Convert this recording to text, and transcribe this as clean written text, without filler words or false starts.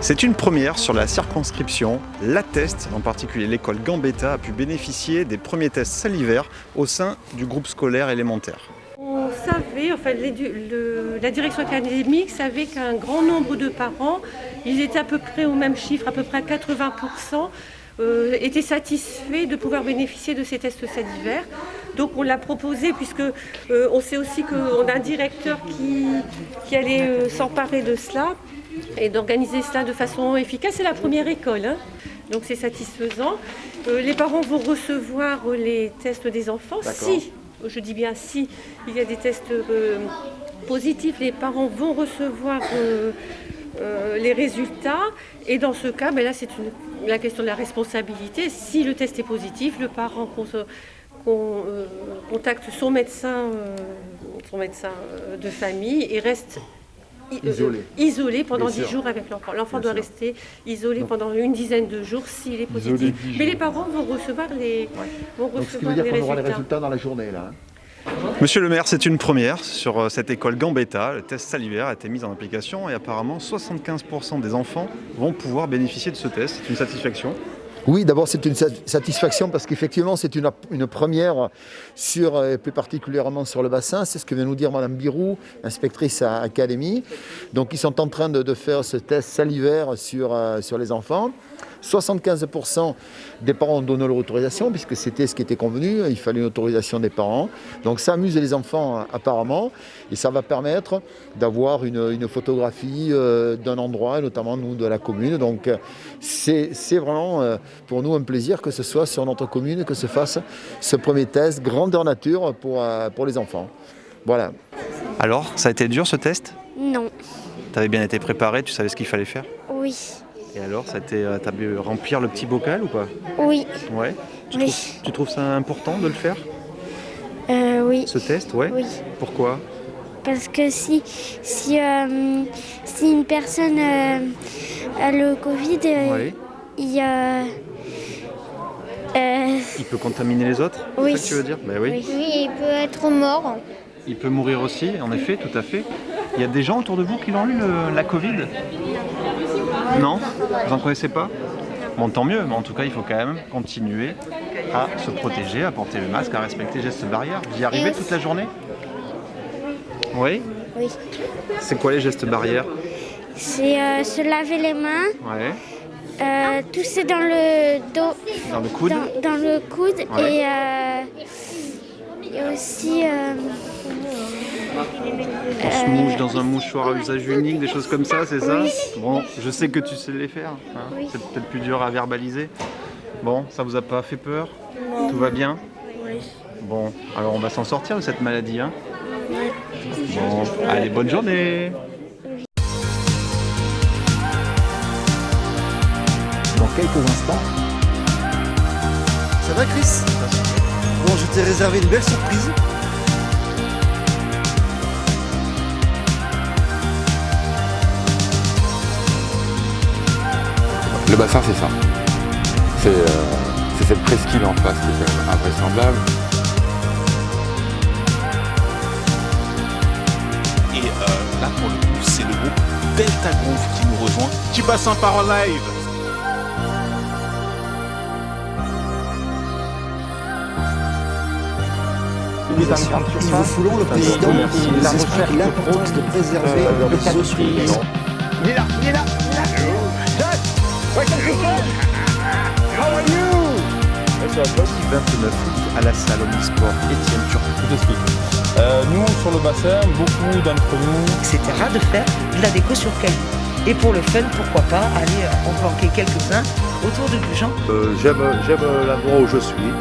C'est une première sur la circonscription. La Teste, en particulier l'école Gambetta, a pu bénéficier des premiers tests salivaires au sein du groupe scolaire élémentaire. On savait, enfin, la direction académique savait qu'un grand nombre de parents, ils étaient à peu près au même chiffre, à peu près à 80%, étaient satisfaits de pouvoir bénéficier de ces tests salivaires. Donc on l'a proposé puisque on sait aussi qu'on a un directeur qui allait s'emparer de cela et d'organiser cela de façon efficace. C'est la première école, hein. Donc c'est satisfaisant. Les parents vont recevoir les tests des enfants. Si, je dis bien si, il y a des tests positifs, les parents vont recevoir les résultats. Et dans ce cas, ben là c'est la question de la responsabilité. Si le test est positif, le parent contacte son médecin de famille et reste isolé pendant 10 jours avec l'enfant. L'enfant doit rester isolé pendant une dizaine de jours s'il est positif. Mais les parents vont recevoir les Donc ce qui veut dire qu'on aura les résultats dans la journée là. Monsieur le maire, c'est une première sur cette école Gambetta. Le test salivaire a été mis en application et apparemment 75% des enfants vont pouvoir bénéficier de ce test. C'est une satisfaction. Oui, d'abord c'est une satisfaction parce qu'effectivement c'est une première plus particulièrement sur le bassin. C'est ce que vient nous dire Madame Birou, inspectrice à Académie. Donc ils sont en train de faire ce test salivaire sur les enfants. 75% des parents ont donné leur autorisation puisque c'était ce qui était convenu, il fallait une autorisation des parents. Donc ça amuse les enfants apparemment et ça va permettre d'avoir une photographie d'un endroit, notamment nous de la commune. Donc c'est vraiment pour nous un plaisir que ce soit sur notre commune que se fasse ce premier test grandeur nature pour les enfants. Voilà. Alors, ça a été dur ce test ? Non. Tu avais bien été préparé, tu savais ce qu'il fallait faire ? Oui. Et alors, t'as pu remplir le petit bocal ou pas ? Oui. Ouais. Tu trouves ça important de le faire ? Oui. Ce test, ouais. Oui. Pourquoi ? Parce que si une personne a le Covid, Ouais. Il peut contaminer les autres ? Oui. C'est ça que tu veux dire ? Ben oui. Oui, il peut être mort. Il peut mourir aussi, en effet, tout à fait. Il y a des gens autour de vous qui l'ont eu, la Covid ? Non ? Vous n'en connaissez pas ? Bon, tant mieux, mais en tout cas, il faut quand même continuer à se protéger, à porter le masque, à respecter les gestes barrières. Vous y arrivez toute la journée ? Oui ? Oui. C'est quoi les gestes barrières ? C'est se laver les mains, Ouais. tousser dans le dos, Dans le coude ? dans le coude Ouais. et aussi On se mouche dans un mouchoir à usage unique, des choses comme ça, c'est ça ? Bon, je sais que tu sais les faire. Hein. Oui. C'est peut-être plus dur à verbaliser. Bon, ça vous a pas fait peur ? Non. Tout va bien ? Oui. Bon, alors on va s'en sortir de cette maladie, hein ? Bon, allez, bonne journée ! Dans quelques instants. Ça va Chris ? Bon, je t'ai réservé une belle surprise. Le bassin, c'est ça. C'est cette presqu'île en face qui est quand même invraisemblable. Et là, pour le coup, c'est le groupe Delta Groove qui nous rejoint. Tu passes en par en live. Ils vous foulons le président et nous explique l'importance de préserver les ressources. Il est là. Samedi 29 août à la salle Omnisport Étienne Turcot. Je t'explique. Nous, sur le bassin, beaucoup d'entre nous... Etc. de faire de la déco sur caillou. Et pour le fun, pourquoi pas aller en planquer quelques-uns autour de Gujan. J'aime l'endroit où je suis.